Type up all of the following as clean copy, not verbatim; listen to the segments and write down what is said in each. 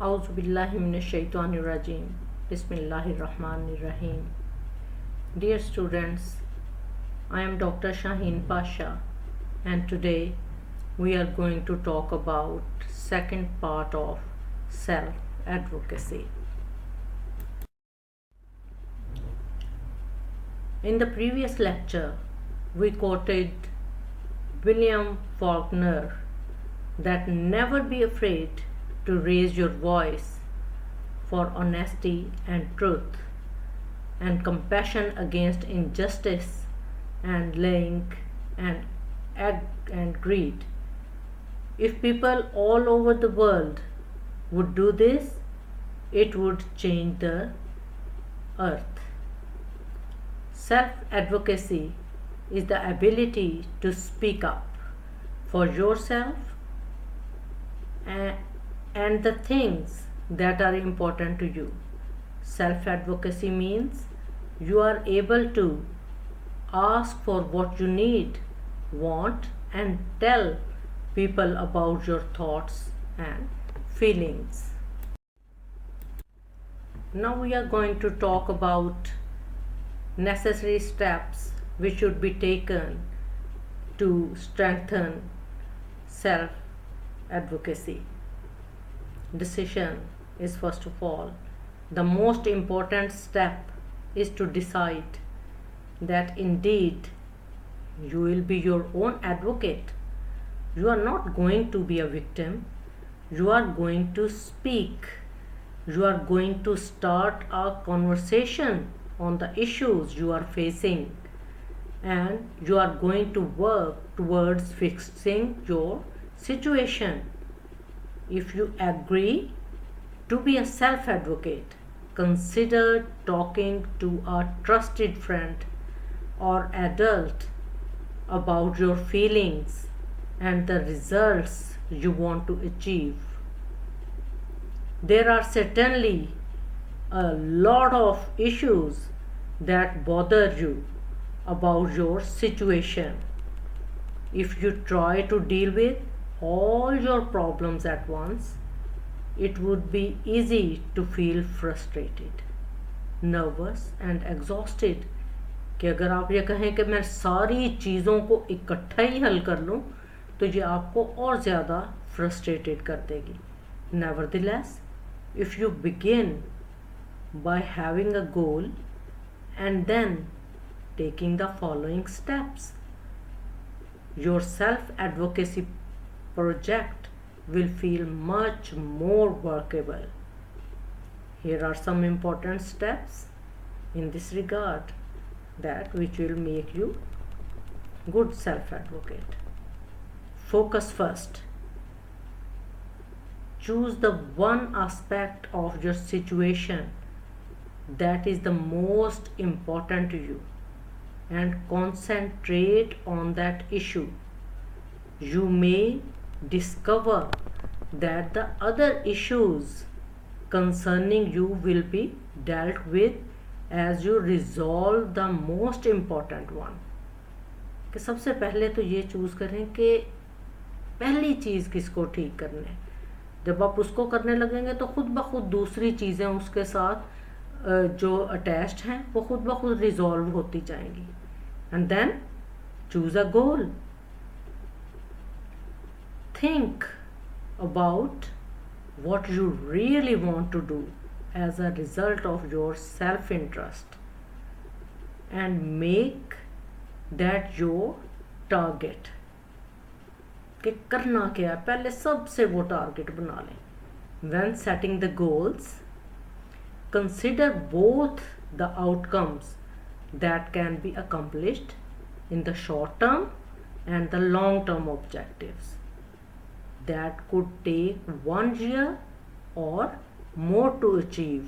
Auzubillahiminash-shaytanir-rajim. Bismillahir-rahmanir-rahim. Dear students, I am Dr. Shaheen Pasha, and today we are going to talk about second part of self-advocacy. In the previous lecture, we quoted William Faulkner that never be afraid to raise your voice for honesty and truth and compassion against injustice and lying and greed. If people all over the world would do this, it would change the earth. Self-advocacy is the ability to speak up for yourself and the things that are important to you. Self-advocacy means you are able to ask for what you need, want, and tell people about your thoughts and feelings. Now we are going to talk about necessary steps which should be taken to strengthen self-advocacy. Decision is first of all. The most important step is to decide that indeed you will be your own advocate. You are not going to be a victim. You are going to speak. You are going to start a conversation on the issues you are facing, and you are going to work towards fixing your situation. If you agree to be a self-advocate, consider talking to a trusted friend or adult about your feelings and the results you want to achieve. There are certainly a lot of issues that bother you about your situation. If you try to deal with all your problems at once, it would be easy to feel frustrated, nervous and exhausted. कि अगर आप ये कहें कि मैं सारी चीज़ों को इकट्ठा ही हल कर लूँ तो ये आपको और ज़्यादा फ्रस्ट्रेटेड कर देगी. Nevertheless, if you begin by having a goal and then taking the following steps, your self-advocacy project will feel much more workable. Here are some important steps in this regard that which will make you good self-advocate. Focus first. Choose the one aspect of your situation that is the most important to you and concentrate on that issue. You may discover that the other issues concerning you will be dealt with as you resolve the most important one. कि सबसे पहले तो ये choose करें कि पहली चीज़ किसको ठीक करना है. जब आप उसको करने लगेंगे तो खुद ब खुद दूसरी चीज़ें उसके साथ जो अटैच्ड हैं वो खुद ब खुद रिजॉल्व होती जाएंगी. And then choose a goal. Think about what you really want to do as a result of your self-interest and make that your target. कि करना क्या है, पहले सबसे वो टारगेट बना लें. When setting the goals, consider both the outcomes that can be accomplished in the short term and the long term objectives that could take 1 year or more to achieve.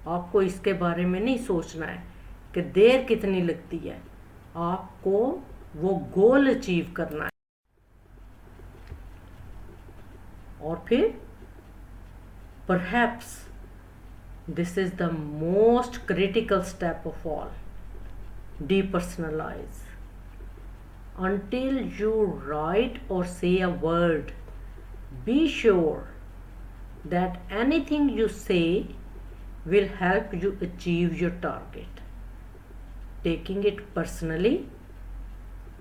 आपको इसके बारे में नहीं सोचना है कि देर कितनी लगती है, आपको वो गोल अचीव करना है. और फिर perhaps this is the most critical step of all, depersonalize. Until you write or say a word, be sure that anything you say will help you achieve your target. Taking it personally,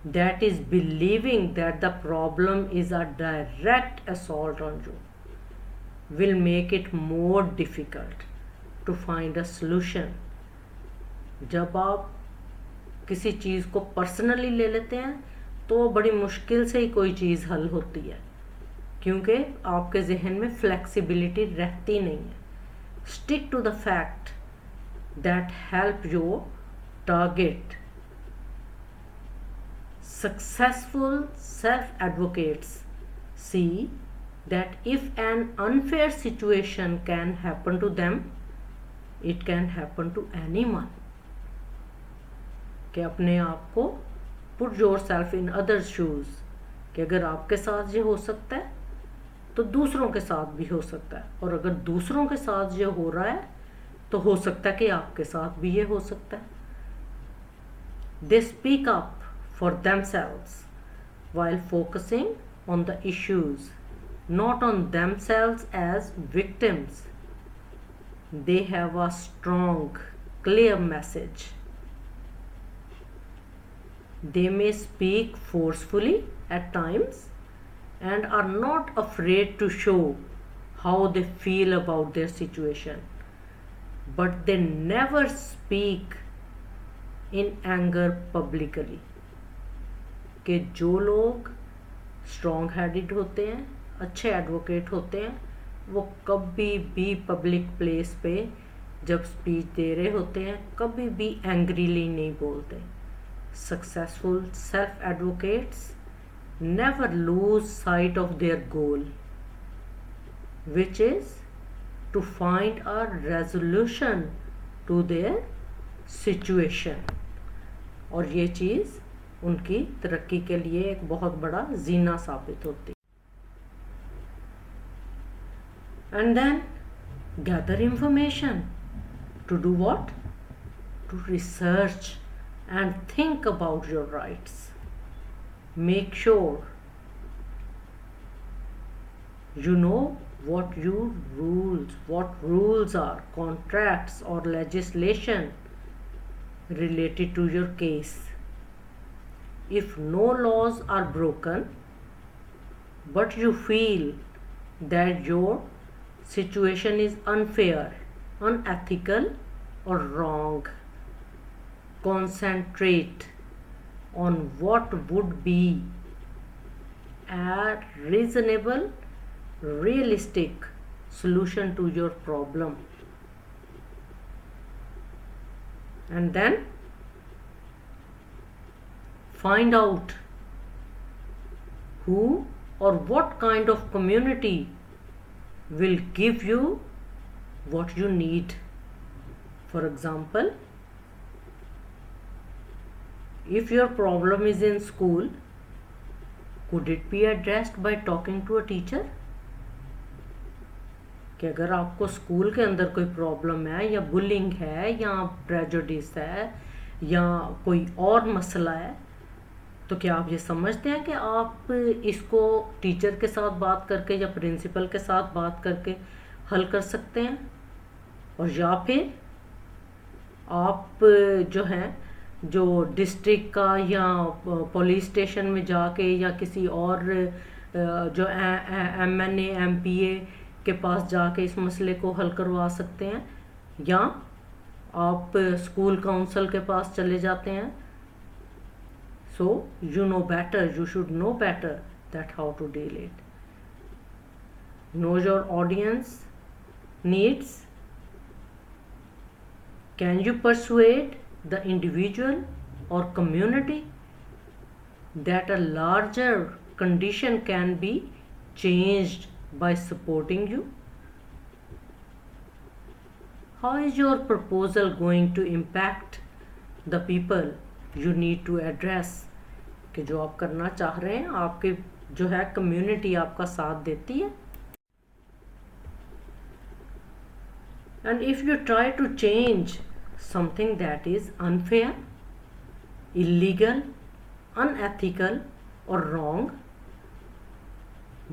that is believing that the problem is a direct assault on you, will make it more difficult to find a solution. जब आप किसी चीज़ को personally ले लेते हैं तो बड़ी मुश्किल से ही कोई चीज़ हल होती है, क्योंकि आपके जहन में फ्लेक्सिबिलिटी रहती नहीं है. Stick to the fact that help your target. Successful self-advocates see that if an unfair situation can happen to them, it can happen to anyone. कि अपने आप को put yourself in others' shoes, कि अगर आपके साथ ये हो सकता है तो दूसरों के साथ भी हो सकता है, और अगर दूसरों के साथ ये हो रहा है तो हो सकता है कि आपके साथ भी ये हो सकता है. They speak up for themselves while focusing on the issues, not on themselves as victims. They have a strong, clear message. They may speak forcefully at times and are not afraid to show how they feel about their situation, but they never speak in anger publicly. कि जो लोग strong headed होते हैं, अच्छे advocate होते हैं, वो कभी भी पब्लिक प्लेस पे जब स्पीच दे रहे होते हैं कभी भी एंग्रीली नहीं बोलते. Successful self advocates never lose sight of their goal, which is to find a resolution to their situation. और ये चीज़ उनकी तरक्की के लिए एक बहुत बड़ा जीना साबित होती. And then gather information. To do what? To research and think about your rights. Make sure you know what rules are, contracts or legislation related to your case. If no laws are broken, but you feel that your situation is unfair, unethical or wrong, concentrate on what would be a reasonable, realistic solution to your problem. And then find out who or what kind of community will give you what you need. For example, if your problem is in school, could it be addressed by talking to a teacher? कि अगर आपको school के अंदर कोई problem है, या bullying है, या प्रेजुडिस है, या कोई और मसला है, तो क्या आप ये समझते हैं कि आप इसको टीचर के साथ बात करके या प्रिंसिपल के साथ बात करके हल कर सकते हैं? और या फिर आप जो हैं, जो डिस्ट्रिक्ट का या पुलिस स्टेशन में जाके या किसी और जो MNA MPA के पास जाके इस मसले को हल करवा सकते हैं, या आप स्कूल काउंसिल के पास चले जाते हैं. So you know better, you should know better that how to deal it. Know your audience needs. Can you persuade the individual or community that a larger condition can be changed by supporting you? How is your proposal going to impact the people you need to address? कि जो आप करना चाह रहे हैं, आपके जो है कम्युनिटी आपका साथ देती है. And if you try to change something that is unfair, illegal, unethical or wrong,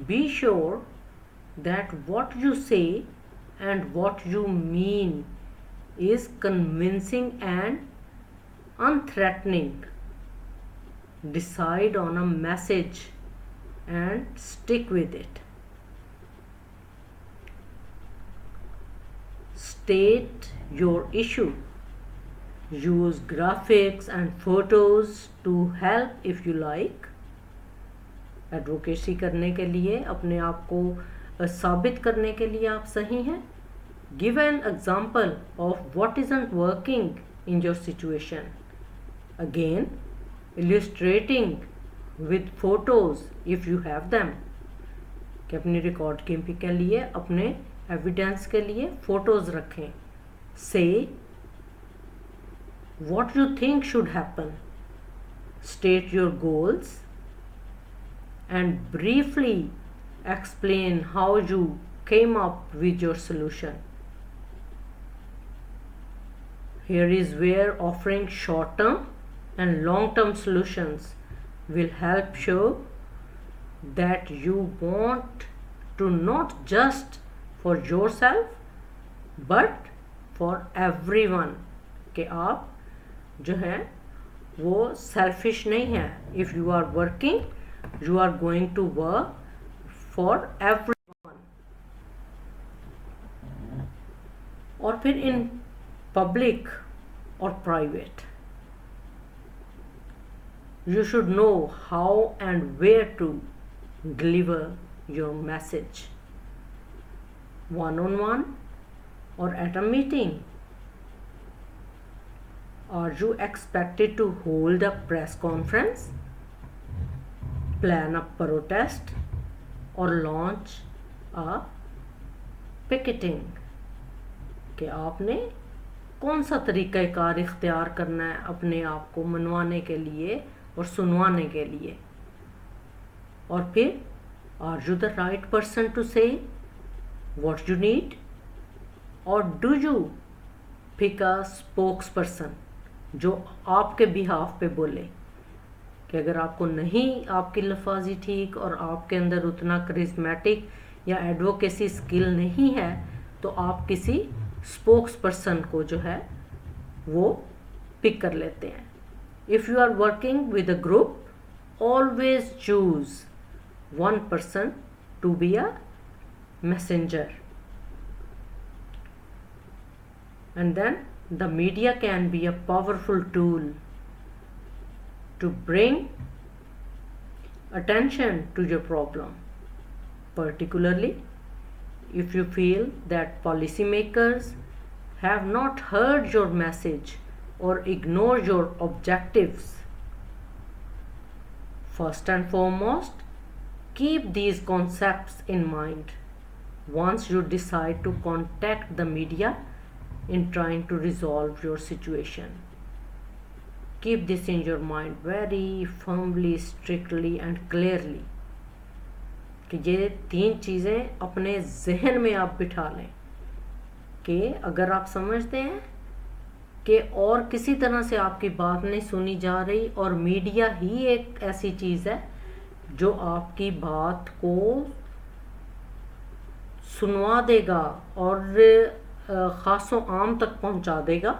be sure that what you say and what you mean is convincing and unthreatening. Decide on a message and stick with it. State your issue. Use graphics and photos to help if you like. Advocacy करने के लिए, अपने आप को साबित करने के लिए आप सही हैं. Give an example of what isn't working in your situation. Again, illustrating with photos if you have them. कि अपनी रिकॉर्ड कीपिंग के लिए, अपने एविडेंस के लिए फोटोज रखें. Say what you think should happen. State your goals and briefly explain how you came up with your solution. Here is where offering short-term and long-term solutions will help show that you want to not just for yourself but for everyone. कि आप जो है वो selfish नहीं है. If you are working, you are going to work for everyone. और फिर in public or private, you should know how and where to deliver your message. One-on-one or at a meeting. Are you expected to hold a press conference, plan a protest, or launch a picketing? कि आपने कौन सा तरीक़ाकार इख्तियार करना है अपने आप को मनवाने के लिए और सुनवाने के लिए. और फिर are you the right person to say what you need, or do you pick a spokesperson जो आपके बिहाफ पे बोले. कि अगर आपको नहीं, आपकी लफाजी ठीक और आपके अंदर उतना करिज्मेटिक या एडवोकेसी स्किल नहीं है, तो आप किसी स्पोक्स पर्सन को जो है वो पिक कर लेते हैं. If you are working with a group, always choose one person to be a messenger. And then the media can be a powerful tool to bring attention to your problem, particularly if you feel that policymakers have not heard your message or ignore your objectives. First and foremost, keep these concepts in mind once you decide to contact the media in trying to resolve your situation. Keep this in your mind very firmly, strictly and clearly. कि ये 3 चीज़ें अपने जहन में आप बिठा लें कि अगर आप समझते हैं कि और किसी तरह से आपकी बात नहीं सुनी जा रही और मीडिया ही एक ऐसी चीज़ है जो आपकी बात को सुनवा देगा और ख़ासों आम तक पहुंचा देगा,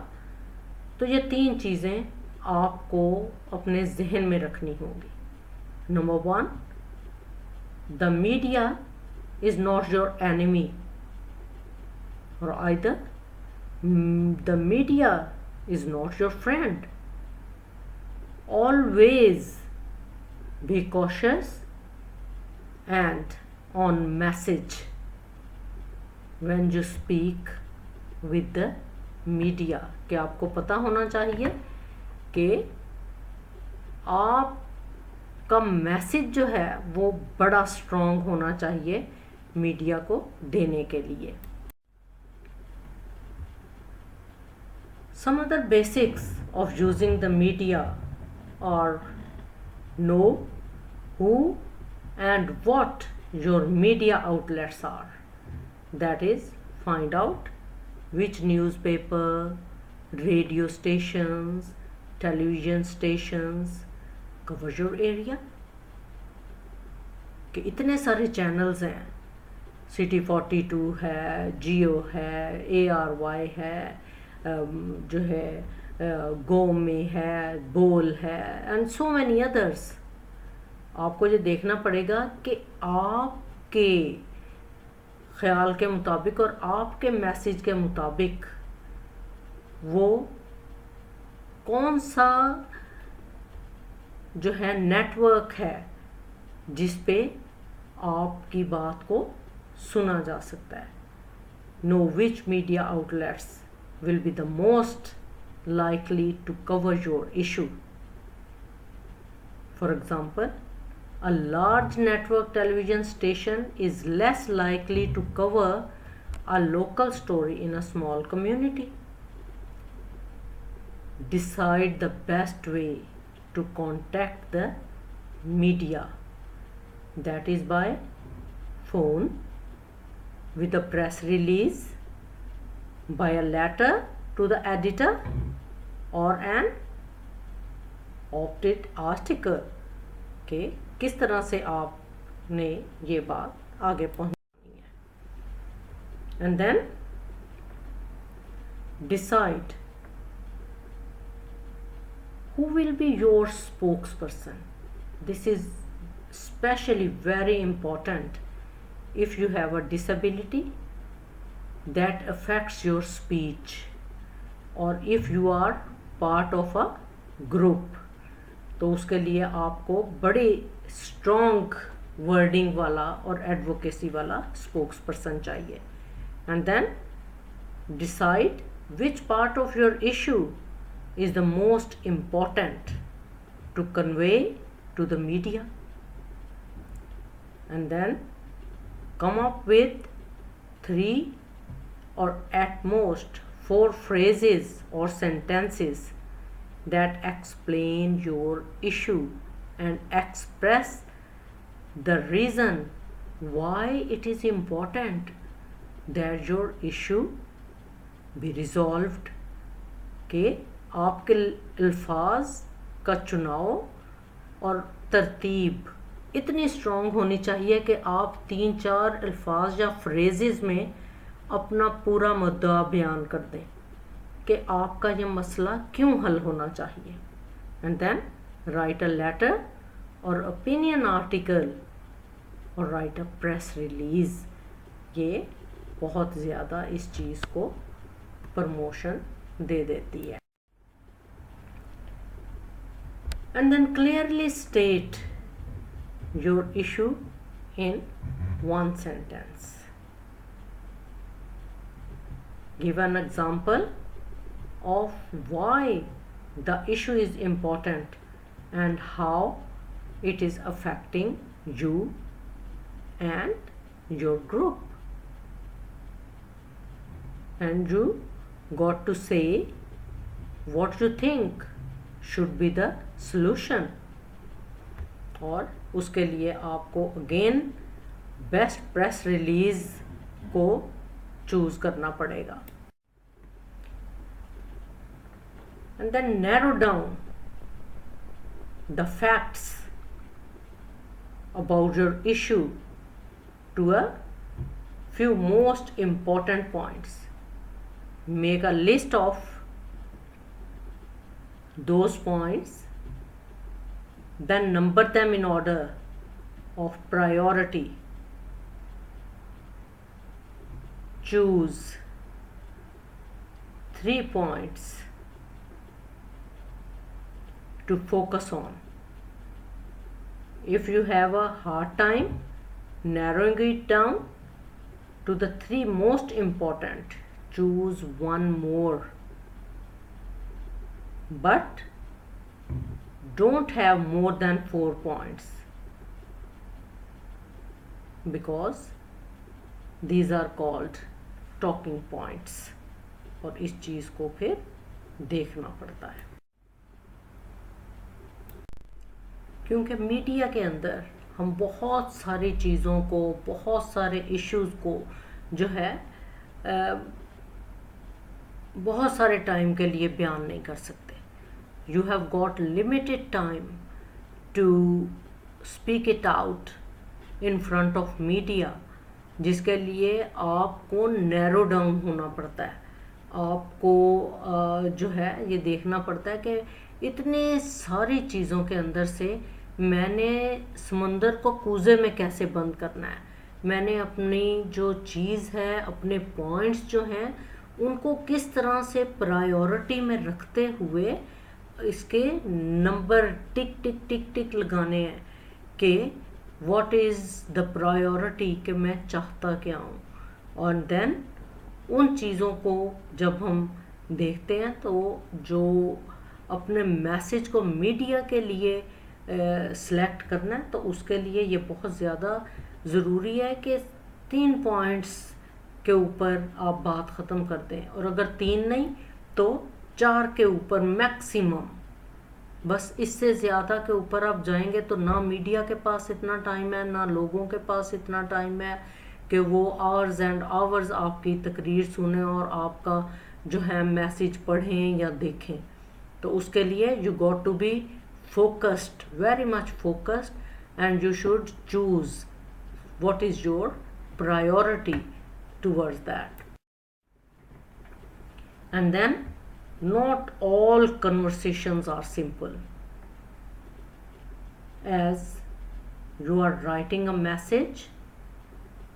तो ये 3 चीज़ें आपको अपने जहन में रखनी होंगी. Number 1, the media is not your enemy, और either the media is not your friend. Always be cautious and on message when you speak with the media. कि आपको पता होना चाहिए कि आपका मैसेज जो है वो बड़ा स्ट्रॉन्ग होना चाहिए मीडिया को देने के लिए. Some other basics of using the media are: know who and what your media outlets are. That is, find out which newspaper, radio stations, television stations cover your area. कि इतने सारे channels हैं City42 है, जियो है, ARY है, जो है गोमी है, बोल है, एंड सो मैनी अदर्स। आपको ये देखना पड़ेगा कि आपके ख्याल के मुताबिक और आपके मैसेज के मुताबिक वो कौन सा जो है नेटवर्क है जिस पे आपकी बात को सुना जा सकता है। Know which media outlets will be the most likely to cover your issue. For example, a large network television station is less likely to cover a local story in a small community. Decide the best way to contact the media, that is by phone, with a press release, by a letter to the editor, or an opted article. कि किस तरह से आपने ये बात आगे पहुंचानी है। And then decide who will be your spokesperson. This is especially very important if you have a disability that affects your speech, or if you are part of a group, तो उसके लिए आपको बड़ी स्ट्रॉन्ग वर्डिंग वाला और advocacy वाला spokesperson चाहिए। And then decide which part of your issue is the most important to convey to the media, and then come up with 3 or at most 4 phrases or sentences that explain your issue and express the reason why it is important that your issue be resolved. के आपके अल्फाज का चुनाव और तरतीब इतनी strong होनी चाहिए कि आप 3-4 अल्फाज या फ्रेजेस में अपना पूरा मुद्दा बयान कर दें कि आपका ये मसला क्यों हल होना चाहिए। And then write a letter or opinion article or write a press release. ये बहुत ज़्यादा इस चीज़ को प्रमोशन दे देती है। And then clearly state your issue in 1 sentence. Give an example of why the issue is important and how it is affecting you and your group. And you got to say what you think should be the solution. और उसके लिए आपको again best press release को choose करना पड़ेगा। and then narrow down the facts about your issue to a few most important points. Make a list of those points, then number them in order of priority. Choose 3 points to focus on. If you have a hard time narrowing it down to the 3 most important, choose one more. But don't have more than 4 points, because these are called talking points. और इस चीज़ को फिर देखना पड़ता है, क्योंकि media के अंदर हम बहुत सारी चीज़ों को, बहुत सारे इश्यूज़ को जो है बहुत सारे टाइम के लिए बयान नहीं कर सकते. You have got limited time to speak it out in front of media जिसके लिए आपको नैरो डाउन होना पड़ता है। आपको जो है ये देखना पड़ता है कि इतने सारी चीज़ों के अंदर से मैंने समंदर को कूजे में कैसे बंद करना है, मैंने अपनी जो चीज़ है, अपने पॉइंट्स जो हैं, उनको किस तरह से प्रायोरिटी में रखते हुए इसके नंबर टिक टिक टिक टिक लगाने हैं कि व्हाट इज़ द प्रायोरिटी, कि मैं चाहता क्या हूँ। और देन उन चीज़ों को जब हम देखते हैं तो जो अपने मैसेज को मीडिया के लिए सेलेक्ट करना है, तो उसके लिए ये बहुत ज़्यादा ज़रूरी है कि 3 पॉइंट्स के ऊपर आप बात ख़त्म कर दें, और अगर 3 नहीं तो 4 के ऊपर मैक्सिमम। बस इससे ज़्यादा के ऊपर आप जाएंगे तो ना मीडिया के पास इतना टाइम है, ना लोगों के पास इतना टाइम है कि वो आवर्स एंड आवर्स आपकी तकरीर सुने और आपका जो है मैसेज पढ़ें या देखें। तो उसके लिए you got to be focused, very much focused, and you should choose what is your priority towards that. And then not all conversations are simple. As you are writing a message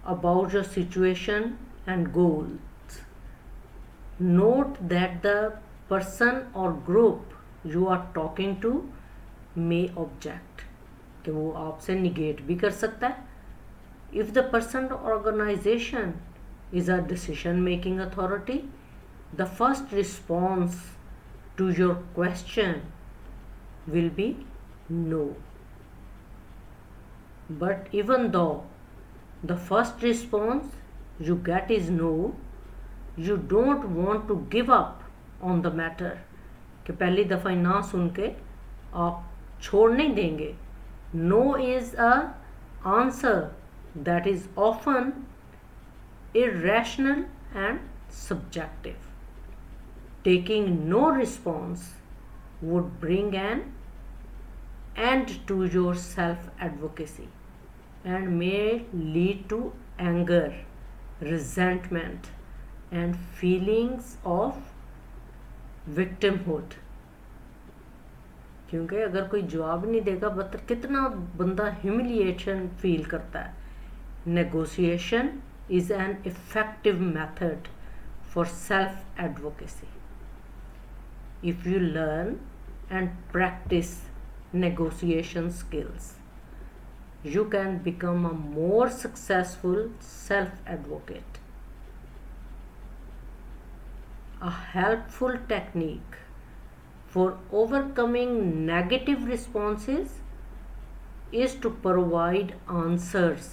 about your situation and goals, note that the person or group you are talking to may object, कि वो आपसे negate भी कर सकता है। If the person organisation is a decision making authority, the first response to your question will be no, but even though the first response you get is no, you don't want to give up on the matter, कि पहली दफ़ा ना सुन के आप छोड़ नहीं देंगे। No is a answer that is often irrational and subjective. Taking no response would bring an end to your self-advocacy and may lead to anger, resentment, and feelings of victimhood. क्योंकि अगर कोई जवाब नहीं देगा कितना बंदा ह्यूमिलिएशन फील करता है। Negotiation is an effective method for self advocacy. If you learn and practice negotiation skills, you can become a more successful self-advocate. A helpful technique for overcoming negative responses is to provide answers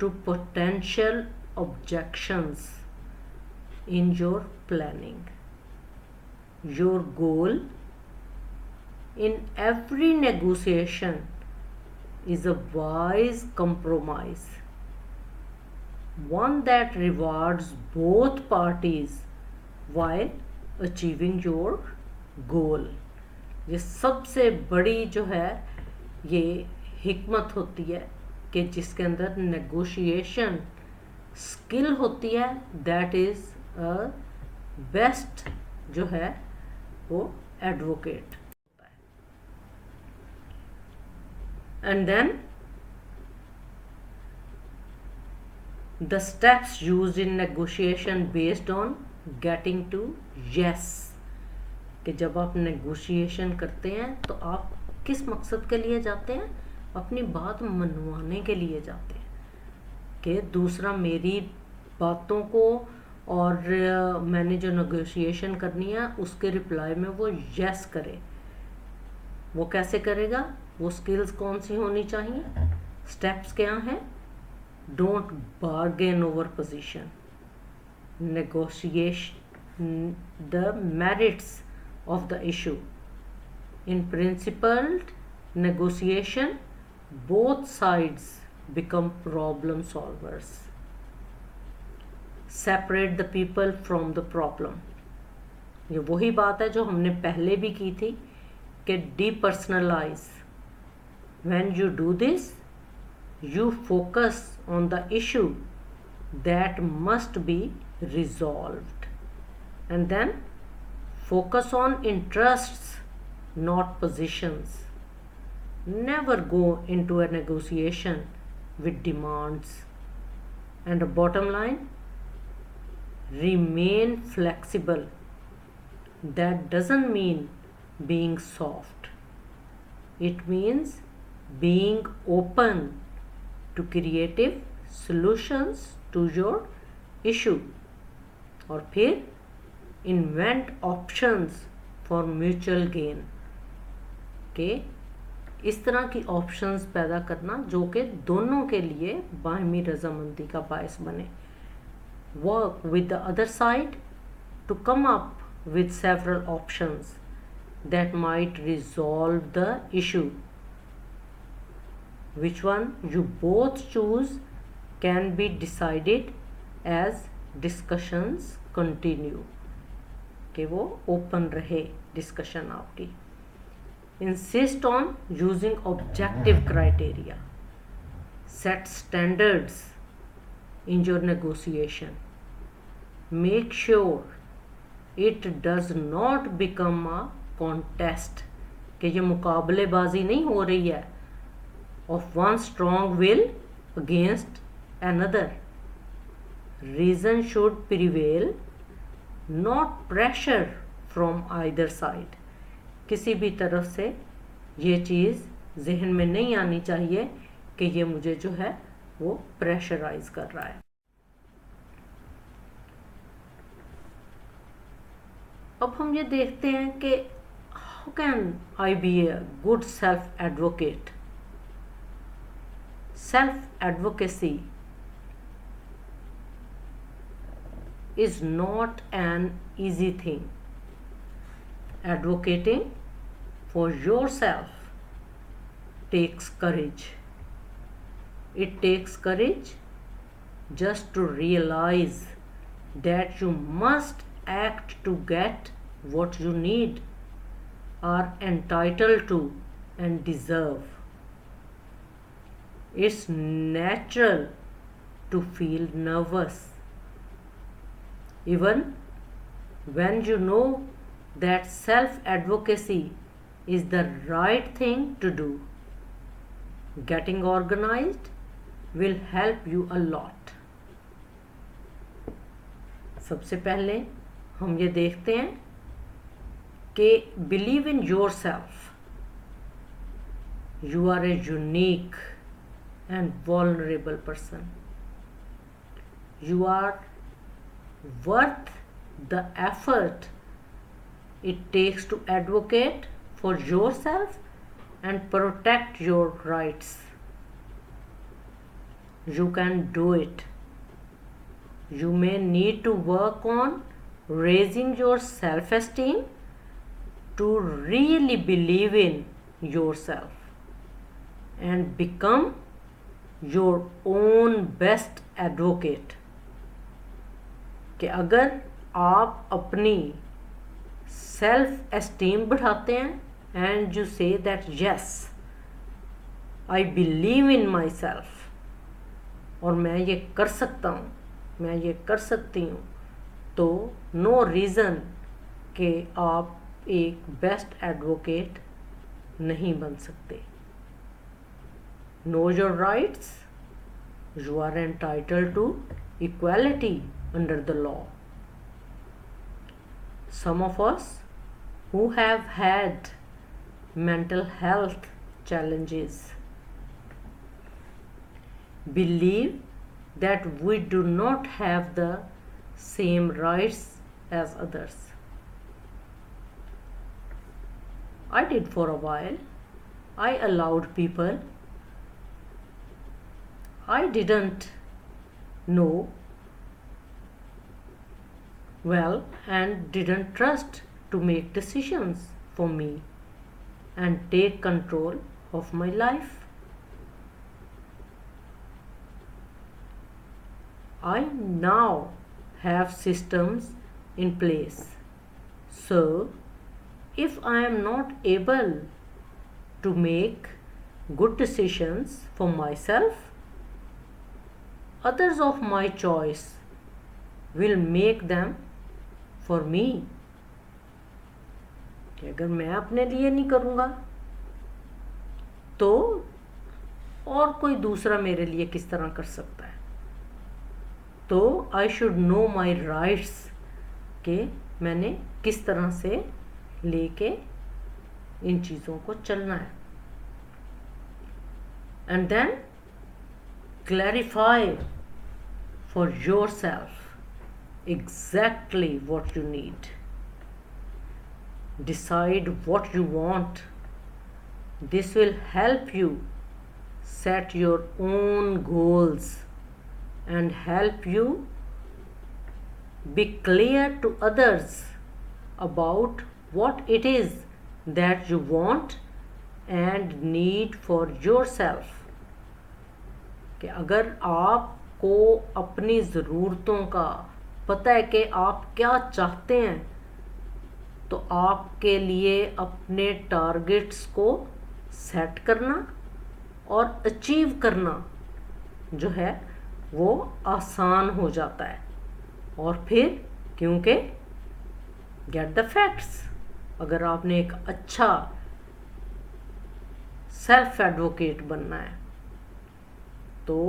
to potential objections in your planning. Your goal in every negotiation is a wise compromise, one that rewards both parties while achieving your goal. ये सबसे बड़ी जो है ये हिकमत होती है कि जिसके अंदर नेगोशिएशन स्किल होती है, दैट इज़ अ बेस्ट जो है वो advocate. And then the steps used in negotiation based on getting to yes, कि जब आप नेगोशिएशन करते हैं तो आप किस मकसद के लिए जाते हैं? अपनी बात मनवाने के लिए जाते हैं कि दूसरा मेरी बातों को और मैंने जो नेगोशिएशन करनी है उसके रिप्लाई में वो यस करे। वो कैसे करेगा? वो स्किल्स कौन सी होनी चाहिए? स्टेप्स क्या हैं? Don't bargain over position, negotiation the merits of the issue. In principled negotiation both sides become problem solvers. Separate the people from the problem. ये वही बात है जो हमने पहले भी की थी कि depersonalize. When you do this, you focus on the issue that must be resolved. And then focus on interests, not positions. Never go into a negotiation with demands. And the bottom line, remain flexible. That doesn't mean being soft. It means being open to creative solutions to your issue. और फिर invent options for mutual gain. के इस तरह की options पैदा करना जो कि दोनों के लिए बाहमी रजामंदी का बायस बने. Work with the other side to come up with several options that might resolve the issue. Which one you both choose can be decided as discussions continue. कि वो open रहे discussion आपकी. Insist on using objective criteria. Set standards in your negotiation. Make sure it does not become a contest. कि ये मुकाबलेबाजी नहीं हो रही है of one strong will against another. Reason should prevail, not pressure from either side. किसी भी तरफ से ये चीज़ जहन में नहीं आनी चाहिए कि ये मुझे जो है वो प्रेशराइज कर रहा है. अब हम ये देखते हैं कि how can I be a good self advocate. Self advocacy is not an easy thing. Advocating for yourself takes courage. It takes courage just to realize that you must act to get what you need, are entitled to, and deserve. It's natural to feel nervous. Even when you know that self-advocacy is the right thing to do, getting organized will help you a lot. सबसे पहले हम ये देखते हैं कि believe in yourself. You are a unique and vulnerable person. You are worth the effort it takes to advocate for yourself and protect your rights. You can do it. You may need to work on raising your self-esteem to really believe in yourself and become your own best advocate. कि अगर आप अपनी self esteem बढ़ाते हैं and you say that yes I believe in my self और मैं ये कर सकता हूँ, मैं ये कर सकती हूँ, तो नो रीज़न कि आप एक बेस्ट एडवोकेट नहीं बन सकते. Know your rights. You are entitled to equality under the law. Some of us who have had mental health challenges believe that we do not have the same rights as others. I did for a while. I allowed people I didn't know well and didn't trust to make decisions for me and take control of my life. I now have systems in place. So if I am not able to make good decisions for myself, others of my choice will make them for me. कि अगर मैं अपने लिए नहीं करूँगा तो और कोई दूसरा मेरे लिए किस तरह कर सकता है. तो I should know my rights, कि मैंने किस तरह से लेके इन चीज़ों को चलना है. And then clarify for yourself exactly what you need. Decide what you want. This will help you set your own goals and help you be clear to others about what it is that you want and need for yourself. कि अगर आपको अपनी ज़रूरतों का पता है कि आप क्या चाहते हैं, तो आपके लिए अपने टारगेट्स को सेट करना और अचीव करना जो है वो आसान हो जाता है. और फिर क्योंकि गेट द फैक्ट्स, अगर आपने एक अच्छा सेल्फ एडवोकेट बनना है तो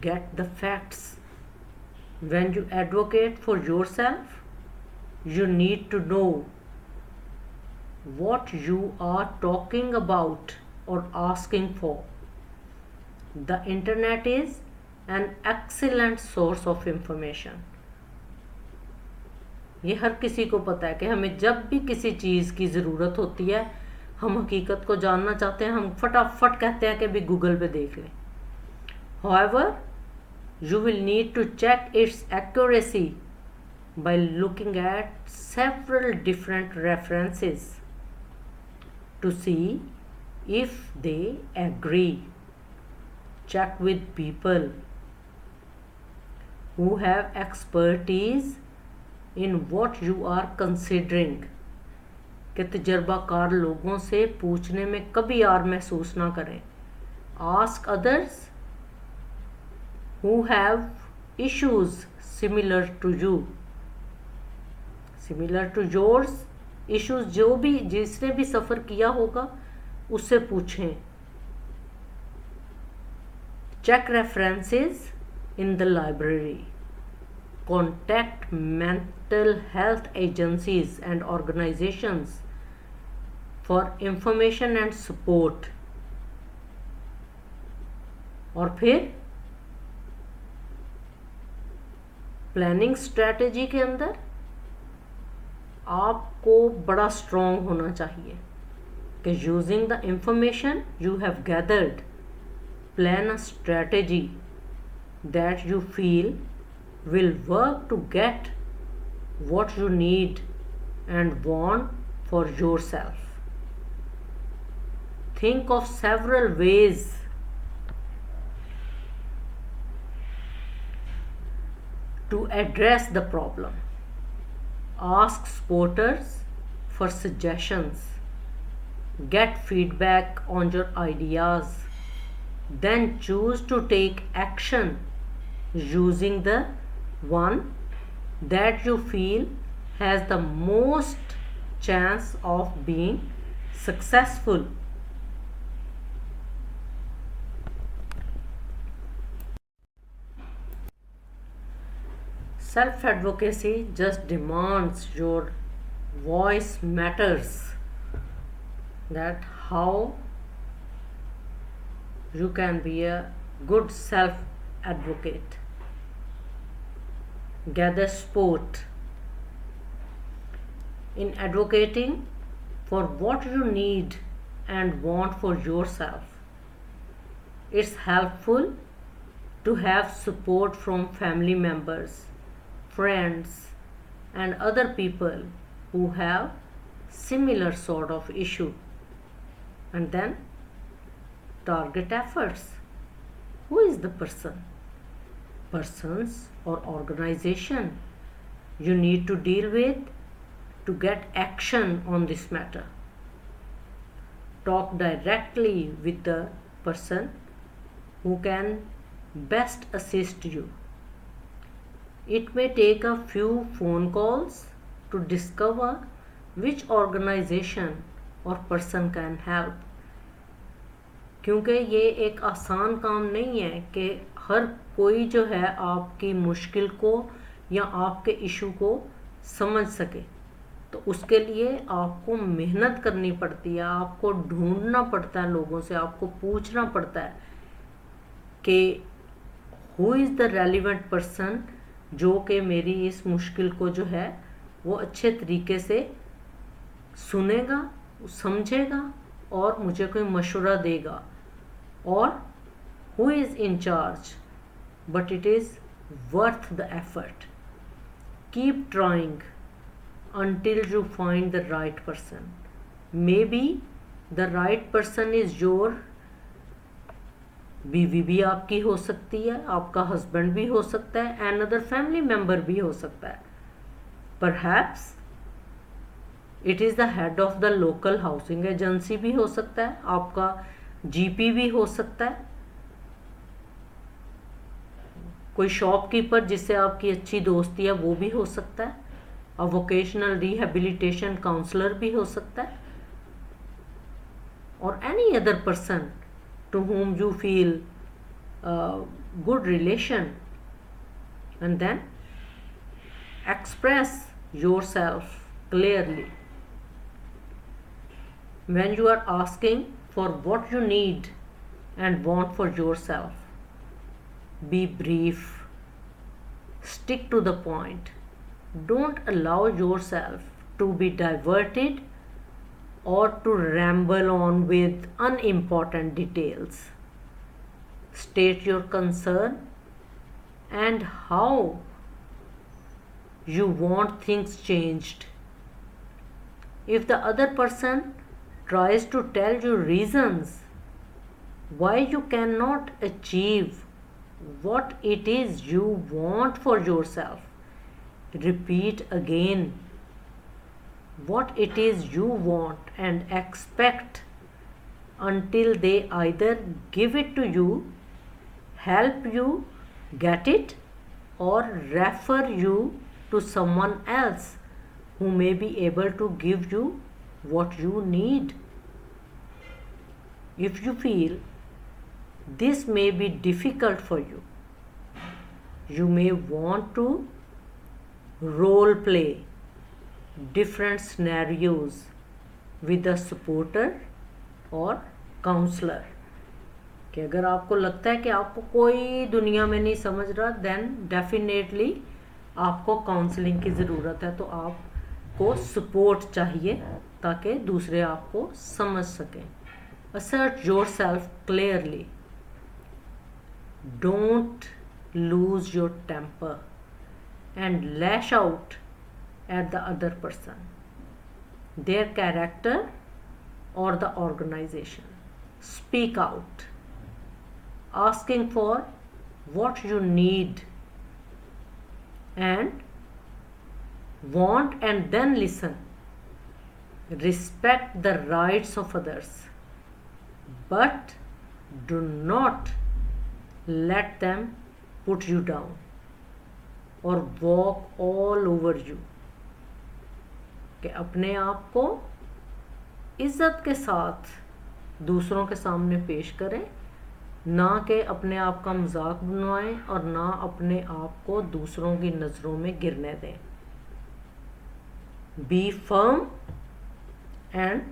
get the facts. When you advocate for yourself you need to know what you are talking about or asking for. The internet is an excellent source of information. ये हर किसी को पता है कि हमें जब भी किसी चीज़ की ज़रूरत होती है, हम हकीकत को जानना चाहते हैं, हम फटाफट कहते हैं कि भी गूगल पे देख लें. However, you will need to check its accuracy by looking at several different references to see if they agree. Check with people who have expertise in what you are considering. कि तजर्बाकार लोगों से पूछने में कभी यार महसूस ना करें. Ask others who have issues similar to you, similar to yours. Issues जो भी जिसने भी सफ़र किया होगा उससे पूछें. Check references in the library. Contact mental health agencies and organisations for information and support. और फिर प्लानिंग स्ट्रेटजी के अंदर आपको बड़ा स्ट्रॉन्ग होना चाहिए कि using the information you have gathered, plan a strategy that you feel will work to get what you need and want for yourself. Think of several ways to address the problem. Ask supporters for suggestions. Get feedback on your ideas. Then choose to take action using the one that you feel has the most chance of being successful. Self-advocacy just demands your voice matters, that how you can be a good self-advocate. Gather support. In advocating for what you need and want for yourself, it's helpful to have support from family members, friends, and other people who have similar sort of issue. And then target efforts. Who is the person, persons or organization you need to deal with to get action on this matter? Talk directly with the person who can best assist you. It may take a few phone calls to discover which organization or person can help. क्योंकि ये एक आसान काम नहीं है कि हर कोई जो है आपकी मुश्किल को या आपके इशू को समझ सके, तो उसके लिए आपको मेहनत करनी पड़ती है, आपको ढूंढना पड़ता है लोगों से, आपको पूछना पड़ता है कि who is the relevant person जो कि मेरी इस मुश्किल को जो है वो अच्छे तरीके से सुनेगा, समझेगा और मुझे कोई मशवरा देगा, और who is in charge, but it is worth the effort. Keep trying until you find the right person. Maybe the right person is your बीवी भी आपकी हो सकती है, आपका हस्बैंड भी हो सकता है, another family member भी हो सकता है. Perhaps it is the head of the local housing agency भी हो सकता है, आपका जीपी भी हो सकता है, कोई शॉपकीपर जिससे आपकी अच्छी दोस्ती है वो भी हो सकता है, और वोकेशनल रिहेबिलिटेशन काउंसलर भी हो सकता है, और any other person to whom you feel good relation, and then express yourself clearly. When you are asking for what you need and want for yourself, be brief, stick to the point. Don't allow yourself to be diverted or to ramble on with unimportant details. State your concern and how you want things changed. If the other person tries to tell you reasons why you cannot achieve what it is you want for yourself, repeat again what it is you want and expect until they either give it to you, help you get it, or refer you to someone else who may be able to give you what you need. If you feel this may be difficult for you, you may want to role play different scenarios with a supporter or counselor. कि अगर आपको लगता है कि आपको कोई दुनिया में नहीं समझ रहा, देन डेफिनेटली आपको काउंसलिंग की ज़रूरत है, तो आपको सपोर्ट चाहिए ताकि दूसरे आपको समझ सकें. Assert yourself clearly. Don't lose your temper and lash out at the other person, their character or the organization. Speak out, asking for what you need and want, and then listen. Respect the rights of others, but do not let them put you down or walk all over you. कि अपने आप को इज्जत के साथ दूसरों के सामने पेश करें, ना कि अपने आप का मजाक बनवाएं और ना अपने आप को दूसरों की नज़रों में गिरने दें. Be firm and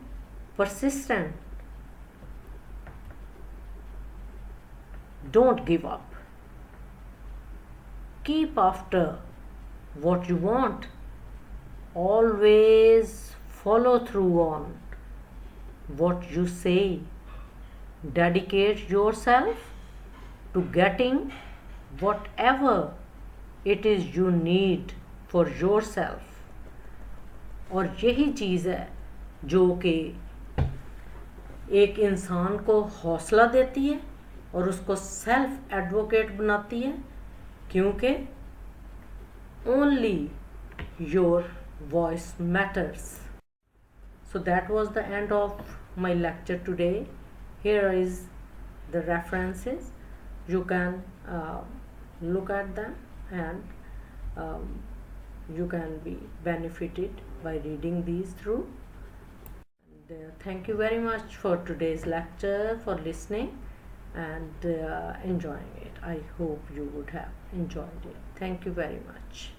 persistent. Don't give up. Keep after what you want. Always follow through on what you say. Dedicate yourself to getting whatever it is you need for yourself. और यही चीज़ है जो कि एक इंसान को हौसला देती है और उसको सेल्फ एडवोकेट बनाती है, क्योंकि only your voice matters. So that was the end of my lecture today. Here is the references. you can look at them, and you can be benefited by reading these through. Thank you very much for today's lecture, for listening and enjoying it. I hope you would have enjoyed it. Thank you very much.